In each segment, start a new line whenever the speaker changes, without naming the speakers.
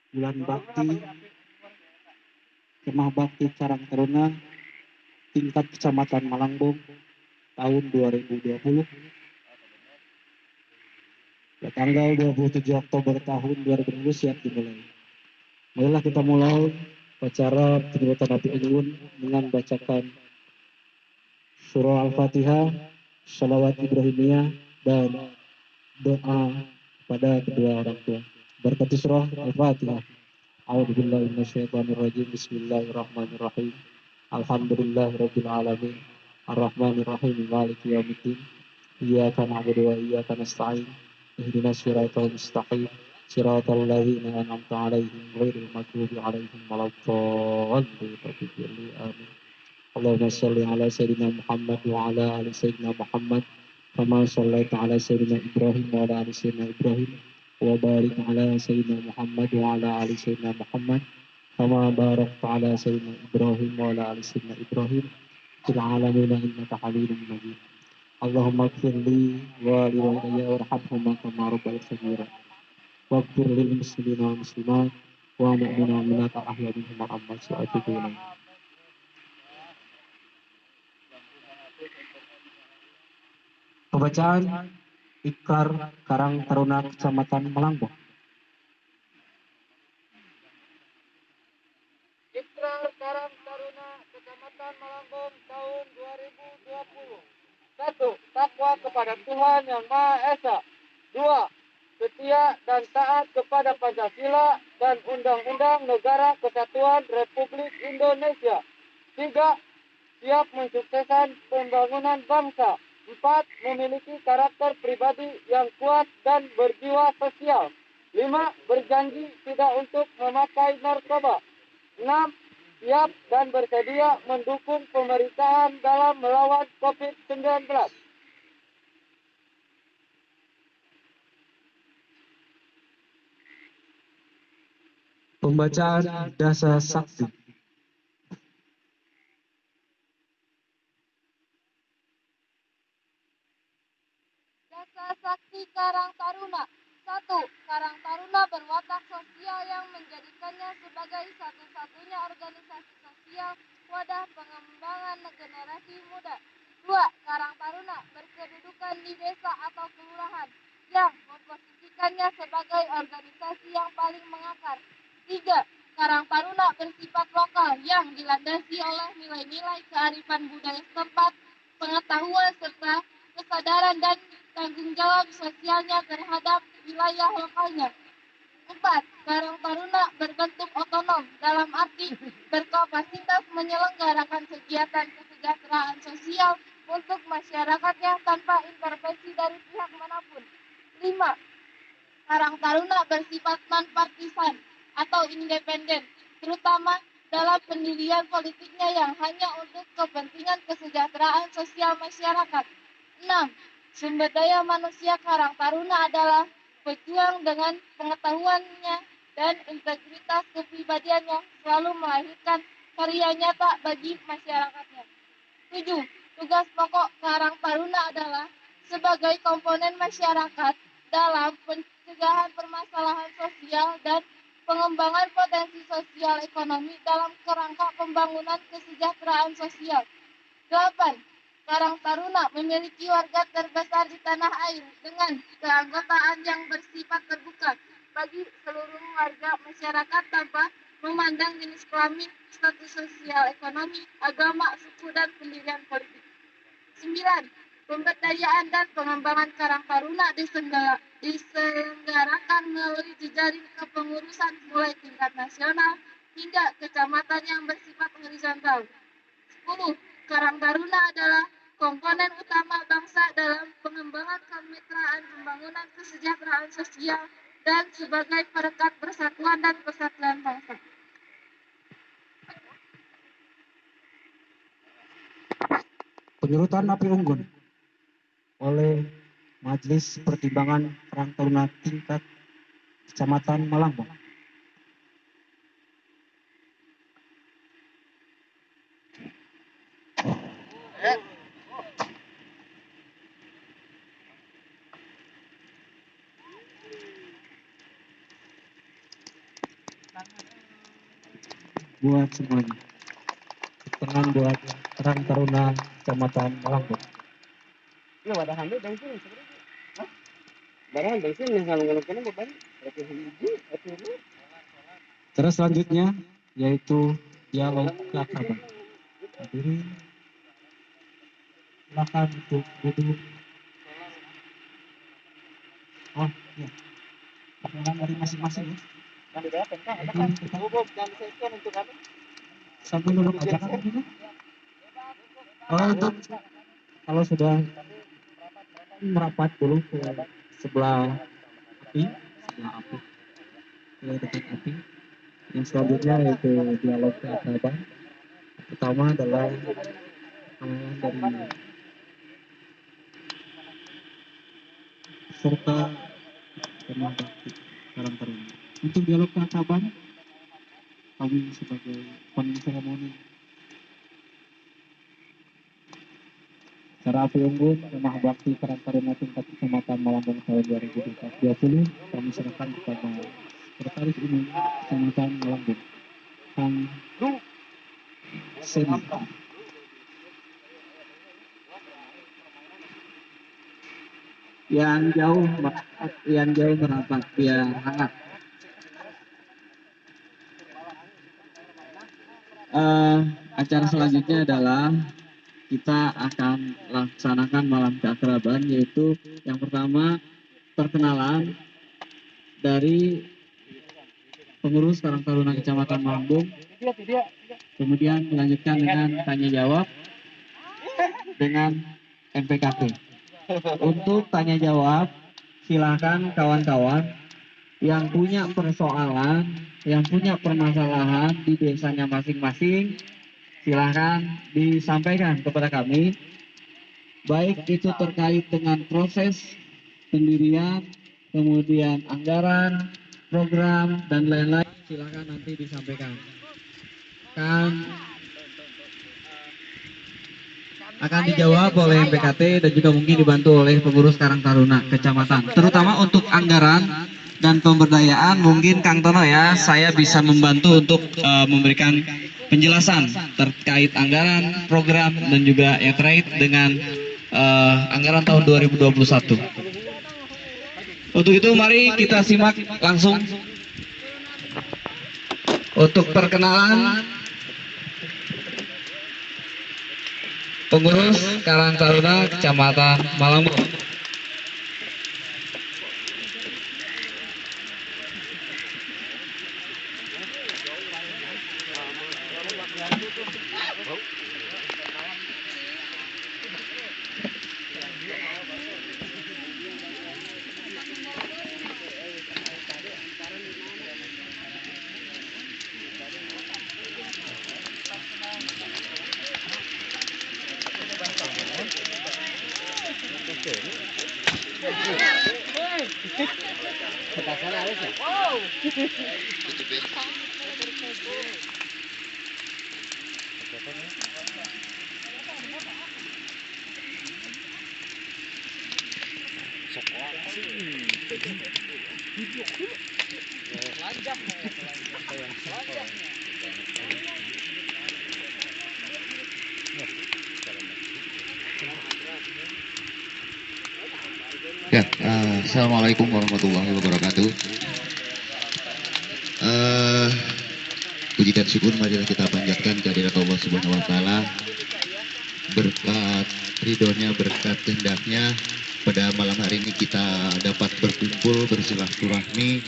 Bulan Bakti Kemah Bakti Karang Taruna tingkat Kecamatan Malangbong tahun 2020 pada tanggal 27 Oktober tahun 2020 siap dimulai. Marilah kita mulai acara penyemprotan api unggun dengan bacakan surah Al-Fatihah, sholawat Ibrahimiyah, dan doa pada kedua orang tua. Berkati surah Al-Fatihah. A'udzubillahi minasyaitonirrajim. Bismillahirrahmanirrahim. Alhamdulillahirabbil alamin. Arrahmanirrahim. Maliki yaumiddin. Iyyaka na'budu wa iyyaka nasta'in. Ihdinas siratal mustaqim. Siratal ladzina an'amta 'alaihim ghairil maghdubi 'alaihim waladdallin. Amin. Allahumma shalli ala sayyidina Muhammad wa ala ali sayyidina Muhammad kama shallaita ala sayyidina Ibrahim wa ala ali sayyidina Ibrahim wa barik ala sayyidina Muhammad wa ala ali sayyidina Muhammad kama barakta ala sayyidina Ibrahim wa ala ali sayyidina Ibrahim fil alamin innaka Hamidum Majid. Allahumma ighfir li wa liwalidayya warhamhuma kama rabbayani shaghira waghfir lil muslimina wal muslimat wa mu'minina wal mu'minat al-ahya'i minhum wal amwat wa atubu ilaihim. Pembacaan Ikrar Karang Taruna Kecamatan Malangbong.
Ikrar Karang Taruna Kecamatan Malangbong tahun 2020. 1. Takwa kepada Tuhan Yang Maha Esa. 2. Setia dan taat kepada Pancasila dan Undang-Undang Negara Kesatuan Republik Indonesia. 3. Siap mensukseskan pembangunan bangsa. 4. Memiliki karakter pribadi yang kuat dan berjiwa sosial. 5. Berjanji tidak untuk memakai narkoba. 6. Siap dan bersedia mendukung pemerintahan dalam melawan COVID-19.
Pembacaan Dasa Sakti.
Dasa Sakti Karang Taruna. 1. Karang Taruna berwatak sosial yang menjadikannya sebagai satu-satunya organisasi sosial wadah pengembangan generasi muda. 2. Karang Taruna berkedudukan di desa atau kelurahan yang memposisikannya sebagai organisasi yang paling mengakar. 3. Karang Taruna bersifat lokal yang dilandasi oleh nilai-nilai kearifan budaya setempat, pengetahuan serta kesadaran dan tanggung jawab sosialnya terhadap wilayah lokalnya. 4. Karang Taruna berbentuk otonom dalam arti berkapasitas menyelenggarakan kegiatan kesejahteraan sosial untuk masyarakatnya tanpa intervensi dari pihak manapun. 5. Karang Taruna bersifat non-partisan atau independen, terutama dalam pendirian politiknya yang hanya untuk kepentingan kesejahteraan sosial masyarakat. 6. Sumber daya manusia Karang Taruna adalah pejuang dengan pengetahuannya dan integritas kepribadiannya selalu melahirkan karya nyata bagi masyarakatnya. 7. Tugas pokok Karang Taruna adalah sebagai komponen masyarakat dalam pencegahan permasalahan sosial dan pengembangan potensi sosial ekonomi dalam kerangka pembangunan kesejahteraan sosial. 8. Karang Taruna memiliki warga terbesar di tanah air dengan keanggotaan yang bersifat terbuka bagi seluruh warga masyarakat tanpa memandang jenis kelamin, status sosial ekonomi, agama, suku, dan pendirian politik. 9. Pemberdayaan dan pengembangan Karang Taruna diselenggarakan melalui jejaring kepengurusan mulai tingkat nasional hingga kecamatan yang bersifat horizontal. 10. Karang Taruna adalah komponen utama bangsa dalam pengembangan kemitraan pembangunan kesejahteraan sosial dan sebagai perekat persatuan dan persatuan bangsa.
Penyurutan api unggun oleh Majelis Pertimbangan Karang Taruna tingkat Kecamatan Malangbong. buat semuanya. Tangan buat Karang Taruna Kecamatan Malangkung.
Iya, wadahan deh dari sini sebenarnya. Hah? Wadahan dari sini ngalung-ngalung kena beban. Berarti hiji, atau
Terus selanjutnya yaitu dialog keakraban. Hadirin silakan untuk duduk. Oh iya, perkenalan dari masing-masing ya.
kan di dalam kan ada
Itu
kan.
kita
Bubuk dan sekian untuk apa?
sambil duduk aja kan ini. Oh itu kalau sudah merapat dulu ke sebelah api, ke dekat api. Yang selanjutnya yaitu dialog keakraban. Pertama adalah pengenalan dari serta Kemah Bakti Karang Taruna. Untuk dialog keakraban, kami sebagai pemimpin seremoni secara api unggun Kemah Bakti Karang Taruna tingkat kecamatan Malangkung tahun 2020 kami serahkan kepada Sekretaris Umum Kecamatan Malangkung, Kang Seni. Yang jauh merapat biar hangat. Acara selanjutnya adalah kita akan laksanakan malam keakraban, yaitu yang pertama perkenalan dari pengurus Karang Taruna Kecamatan Malangkung, kemudian dilanjutkan dengan tanya jawab dengan MPKP. Untuk tanya jawab, silakan kawan-kawan yang punya persoalan, yang punya permasalahan di desanya masing-masing, silakan disampaikan kepada kami, baik itu terkait dengan proses pendirian, kemudian anggaran, program, dan lain-lain, silakan nanti disampaikan. Akan dijawab oleh MPKT dan juga mungkin dibantu oleh pengurus Karang Taruna Kecamatan. Terutama untuk anggaran dan pemberdayaan, mungkin Kang Tono ya, saya bisa membantu untuk memberikan penjelasan terkait anggaran, program, dan juga yang terkait dengan anggaran tahun 2021. Untuk itu mari kita simak langsung untuk perkenalan pengurus Karang Taruna Kecamatan Malangkung.
Ya, assalamualaikum warahmatullahi wabarakatuh. Puji dan syukur marilah kita panjatkan kehadirat Allah Subhanahu Wa Taala, berkat ridhonya, berkat kehendaknya. Pada malam hari ini kita dapat berkumpul, bersilaturahmi,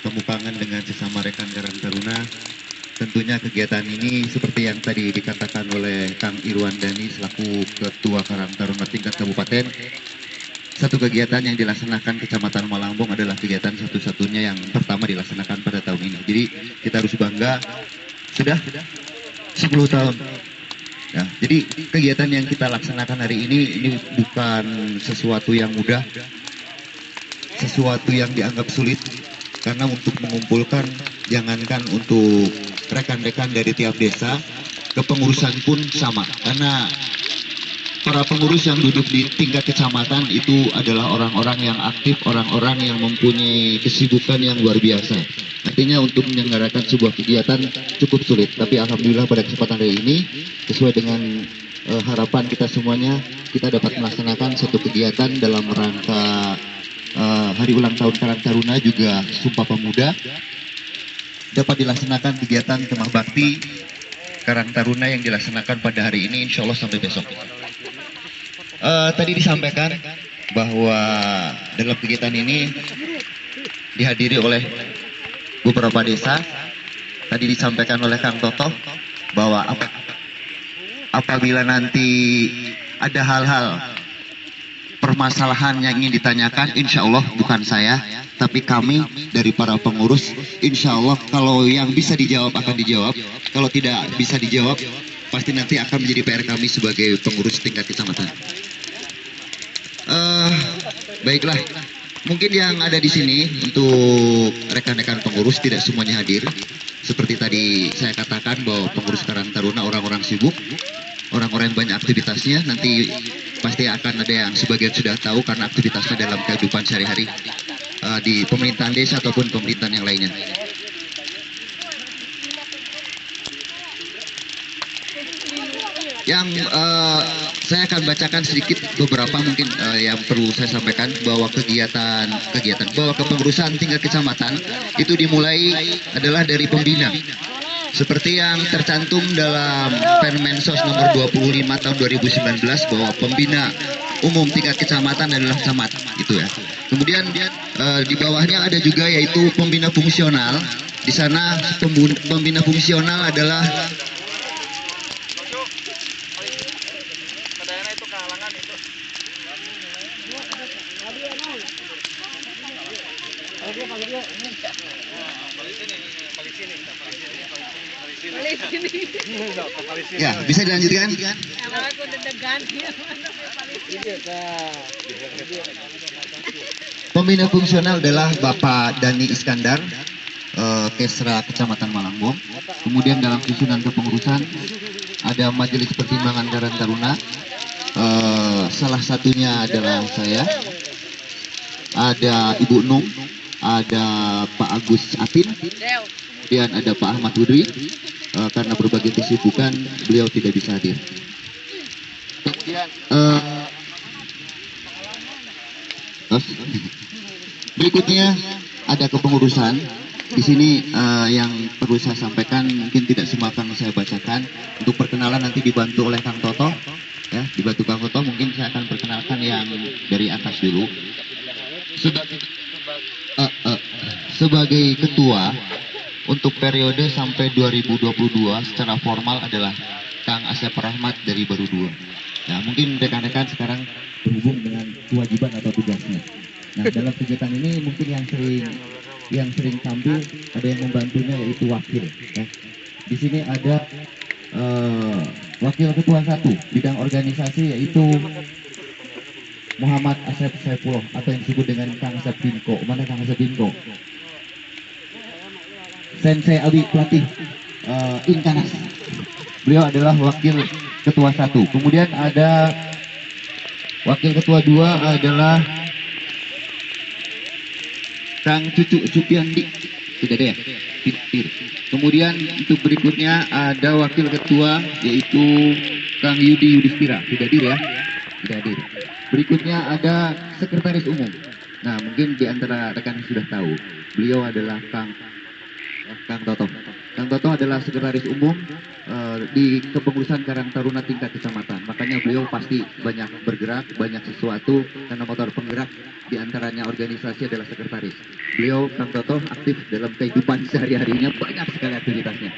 kemukangan dengan sesama rekan Karang Taruna. Tentunya kegiatan ini seperti yang tadi dikatakan oleh Kang Irwan Dani selaku Ketua Karang Taruna tingkat kabupaten. Satu kegiatan yang dilaksanakan Kecamatan Malangkung adalah kegiatan satu-satunya yang pertama dilaksanakan pada tahun ini. Jadi kita harus bangga, sudah 10 tahun. Ya, jadi kegiatan yang kita laksanakan hari ini bukan sesuatu yang mudah, sesuatu yang dianggap sulit, karena untuk mengumpulkan, jangankan untuk rekan-rekan dari tiap desa, kepengurusan pun sama, karena para pengurus yang duduk di tingkat kecamatan itu adalah orang-orang yang aktif, orang-orang yang mempunyai kesibukan yang luar biasa. Artinya untuk menyelenggarakan sebuah kegiatan cukup sulit. Tapi alhamdulillah pada kesempatan hari ini, sesuai dengan harapan kita semuanya, kita dapat melaksanakan satu kegiatan dalam rangka hari ulang tahun Karang Taruna juga Sumpah Pemuda. Dapat dilaksanakan kegiatan kemah bakti Karang Taruna yang dilaksanakan pada hari ini, insya Allah sampai besok. Tadi disampaikan bahwa dalam kegiatan ini dihadiri oleh beberapa desa. Tadi disampaikan oleh Kang Toto bahwa apabila nanti ada hal-hal permasalahan yang ingin ditanyakan, insya Allah bukan saya, tapi kami dari para pengurus, insya Allah kalau yang bisa dijawab akan dijawab, kalau tidak bisa dijawab, pasti nanti akan menjadi PR kami sebagai pengurus tingkat kecamatan. Baiklah, mungkin yang ada di sini untuk rekan-rekan pengurus tidak semuanya hadir. Seperti tadi saya katakan bahwa pengurus Karang Taruna orang-orang sibuk, orang-orang yang banyak aktivitasnya. Nanti pasti akan ada yang sebagian sudah tahu karena aktivitasnya dalam kehidupan sehari-hari di pemerintahan desa ataupun pemerintahan yang lainnya. Yang saya akan bacakan sedikit beberapa mungkin yang perlu saya sampaikan bahwa kegiatan bahwa kepengurusan tingkat kecamatan itu dimulai adalah dari pembina. Seperti yang tercantum dalam Permensos nomor 25 tahun 2019 bahwa pembina umum tingkat kecamatan adalah camat, gitu ya. Kemudian di bawahnya ada juga yaitu pembina fungsional. Di sana pembina fungsional adalah ya, bisa dilanjutkan? Pembina fungsional adalah Bapak Dani Iskandar, Kesra Kecamatan Malangbong. Kemudian dalam susunan kepengurusan ada Majelis Pertimbangan Karang Taruna. Salah satunya adalah saya. Ada Ibu Nung, ada Pak Agus Atin, kemudian ada Pak Ahmad Hudri. Karena berbagai kesibukan beliau tidak bisa hadir. Kemudian berikutnya ada kepengurusan. Di sini yang perlu saya sampaikan mungkin tidak semua akan saya bacakan. Untuk perkenalan nanti dibantu oleh Kang Toto, ya, dibantu Kang Toto. Mungkin saya akan perkenalkan yang dari atas dulu. Sebagai ketua untuk periode sampai 2022 secara formal adalah Kang Asep Rahmat dari Baru 2. Nah, mungkin rekan-rekan sekarang berhubung dengan kewajiban atau tugasnya. Nah, dalam kegiatan ini mungkin yang sering tampil ada yang membantunya yaitu wakil. Ya. Di sini ada wakil ketua 1 bidang organisasi yaitu Muhammad Asep Saifullah atau yang disebut dengan Kang Asep Binko. Mana Kang Asep Binko? Sensei Abi pelatih Inkanas. Beliau adalah wakil ketua 1. Kemudian ada wakil ketua 2 adalah Kang Cucu Supiandi. Tidak ada ya? Kemudian untuk berikutnya ada wakil ketua yaitu Kang Yudi Yudhistira. Tidak hadir ya? Tidak hadir. Berikutnya ada sekretaris umum. Nah, mungkin di antara rekan sudah tahu, beliau adalah Kang Toto. Kang Toto adalah sekretaris umum di kepengurusan Karang Taruna tingkat kecamatan. Makanya beliau pasti banyak bergerak, banyak sesuatu karena motor penggerak di antaranya organisasi adalah sekretaris. Beliau Kang Toto aktif dalam kehidupan sehari-harinya, banyak sekali aktivitasnya.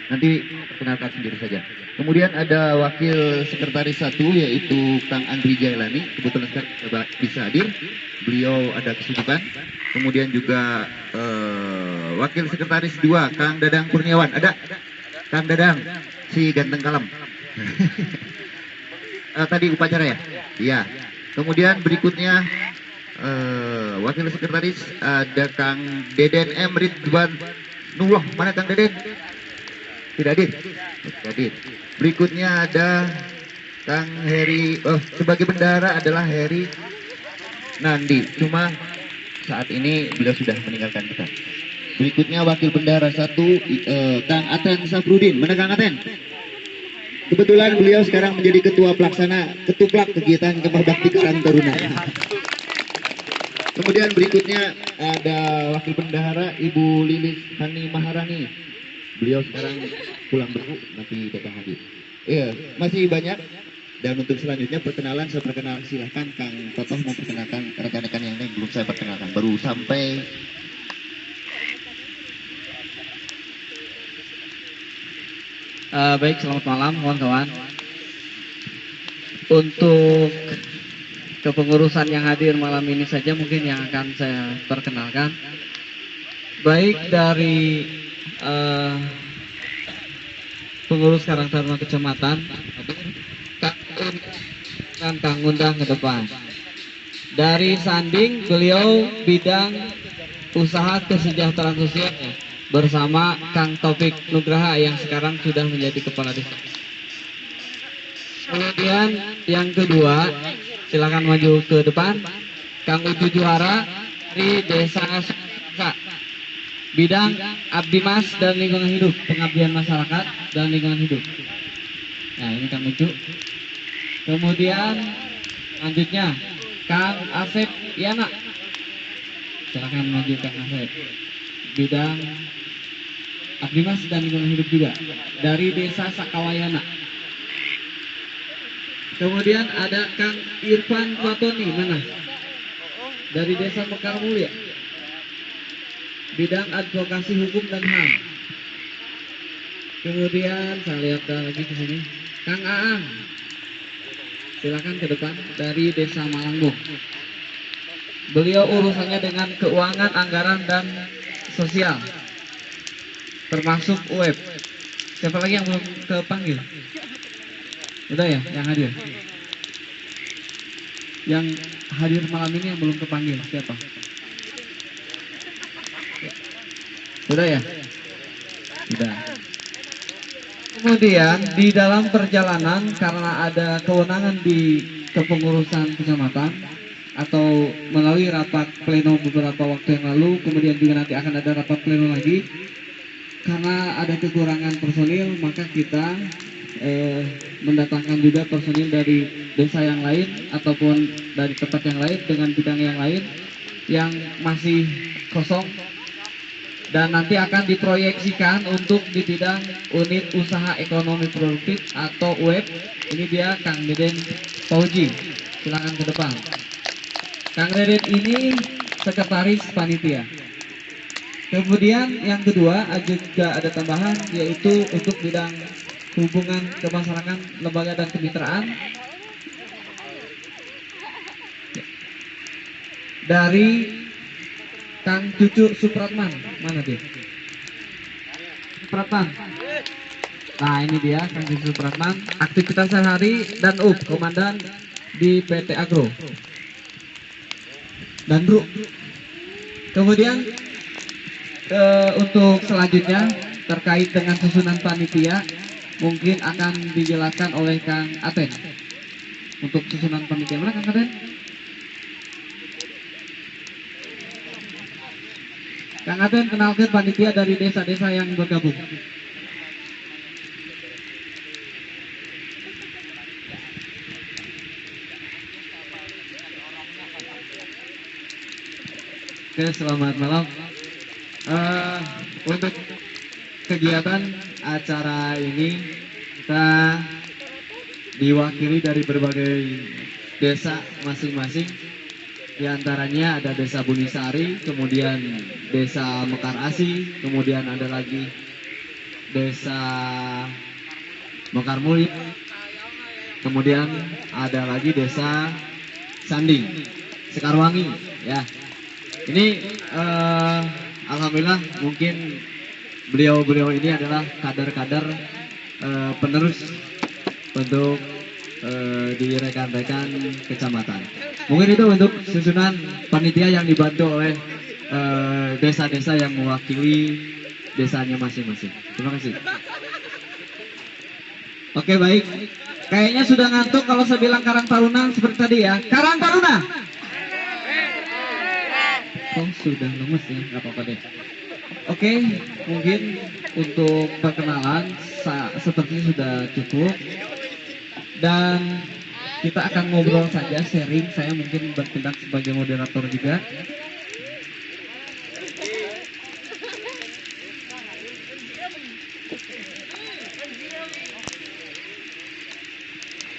Nanti kenalkan sendiri saja. Kemudian ada wakil sekretaris 1 yaitu Kang Andri Jailani, kebetulan sekarang bisa hadir. Beliau ada kesibukan. Kemudian juga wakil sekretaris 2 Kang Dadang Kurniawan. Ada Kang Dadang, si ganteng kalem. Tadi upacara ya? Iya. Kemudian berikutnya wakil sekretaris ada Kang Deden M. Ridwan Nullah. Mana Kang Deden? Tidak hadir. Tidak hadir. Berikutnya ada Kang Heri, sebagai bendahara adalah Heri Nandi. Cuma saat ini beliau sudah meninggalkan kita. Berikutnya wakil bendahara 1, Kang Aten Safrudin. Mana Kang Aten? Kebetulan beliau sekarang menjadi ketua pelaksana ketuplak kegiatan Kemah Bakti Karang Taruna. Kemudian berikutnya ada wakil bendahara Ibu Lilis Hani Maharani. Beliau sekarang pulang dulu, nanti datang hadir. Iya, masih banyak. Dan untuk selanjutnya perkenalan, saya perkenalkan, silahkan Kang Totoh memperkenalkan rekan-rekan yang lain. Belum saya perkenalkan, baru sampai.
Baik, selamat malam kawan-kawan. Untuk kepengurusan yang hadir malam ini saja mungkin yang akan saya perkenalkan. Baik dari pengurus Karang Taruna Kecamatan, Kang undang ke depan. Dari Sanding, beliau bidang usaha kesejahteraan sosial bersama Kang Taufik Nugraha yang sekarang sudah menjadi kepala desa. Kemudian yang kedua, silakan maju ke depan, Kang Uju Juara dari Desa Suka, bidang Abdi Mas dan lingkungan hidup, pengabdian masyarakat dan lingkungan hidup. Nah, ini Kang Uju. Kemudian lanjutnya Kang Asep Yana, silakan maju Kang Asep, bidang Abdi Mas dan lingkungan hidup juga dari Desa Sakawayana. Kemudian ada Kang Irfan Fatoni, mana? Dari Desa Mekar Mulia, bidang advokasi hukum dan HAM. Kemudian saya lihat lagi ke sini, Kang Aang, silakan ke depan dari Desa Malangbong. Beliau urusannya dengan keuangan, anggaran dan sosial, termasuk web. Siapa lagi yang belum kepanggil? Udah ya, yang hadir. Yang hadir malam ini yang belum kepanggil siapa? Udah ya? Udah. Kemudian di dalam perjalanan karena ada kewenangan di kepengurusan kecamatan atau melalui rapat pleno beberapa waktu yang lalu, kemudian juga nanti akan ada rapat pleno lagi. Karena ada kekurangan personil, maka kita mendatangkan juga personil dari desa yang lain ataupun dari tempat yang lain dengan bidang yang lain yang masih kosong dan nanti akan diproyeksikan untuk di bidang unit usaha ekonomi produktif atau web. Ini dia Kang Deden Fauji, silakan ke depan. Kang Deden ini sekretaris panitia. Kemudian yang kedua juga ada tambahan, yaitu untuk bidang hubungan kemasyarakatan, lembaga dan kemitraan dari Kang Cucu Supratman. Mana dia? Supratman. Nah, ini dia Kang Cucu Supratman, aktivitas sehari dan komandan di PT Agro dan Bro. Kemudian untuk selanjutnya terkait dengan susunan panitia mungkin akan dijelaskan oleh Kang Aten. Untuk susunan panitia, mana Kang Aten? Kang Aten, kenalkan panitia dari desa-desa yang bergabung. Oke, selamat malam. Untuk kegiatan acara ini kita diwakili dari berbagai desa masing-masing. Di antaranya ada Desa Bunisari, kemudian Desa Mekar Asi, kemudian ada lagi Desa Mekar Mulia, kemudian ada lagi Desa Sanding, Sekarwangi. Ya, ini alhamdulillah mungkin beliau-beliau ini adalah kader-kader penerus untuk di rekan-rekan kecamatan. Mungkin itu untuk susunan panitia yang dibantu oleh desa-desa yang mewakili desanya masing-masing. Terima kasih. Oke, baik.
Kayaknya sudah ngantuk kalau saya bilang Karang Taruna seperti tadi ya. Karang Taruna. Oh sudah lemes ya, nggak apa-apa deh. Oke, mungkin untuk perkenalan sepertinya sudah cukup. Dan kita akan ngobrol saja, sharing. Saya mungkin bertindak sebagai moderator juga.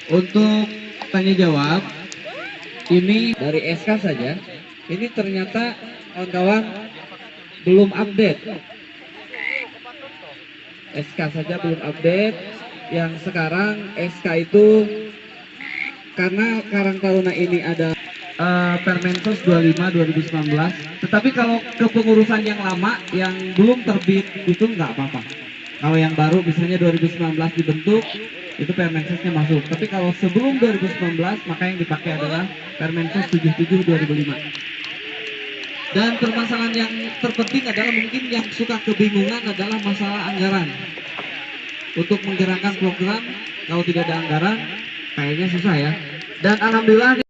Untuk tanya jawab, ini dari SK saja. Ini ternyata kawan-kawan belum update. SK saja belum update. Yang sekarang SK itu karena Karang Taruna ini ada Permensos 25 2019. Tetapi kalau kepengurusan yang lama yang belum terbit itu nggak apa-apa. Kalau yang baru misalnya 2019 dibentuk itu Permensosnya masuk. Tapi kalau sebelum 2019 maka yang dipakai adalah Permensos 77 2005. Dan permasalahan yang terpenting adalah mungkin yang suka kebingungan adalah masalah anggaran. Untuk menggerakkan program kalau tidak ada anggaran kayaknya susah ya. Dan alhamdulillah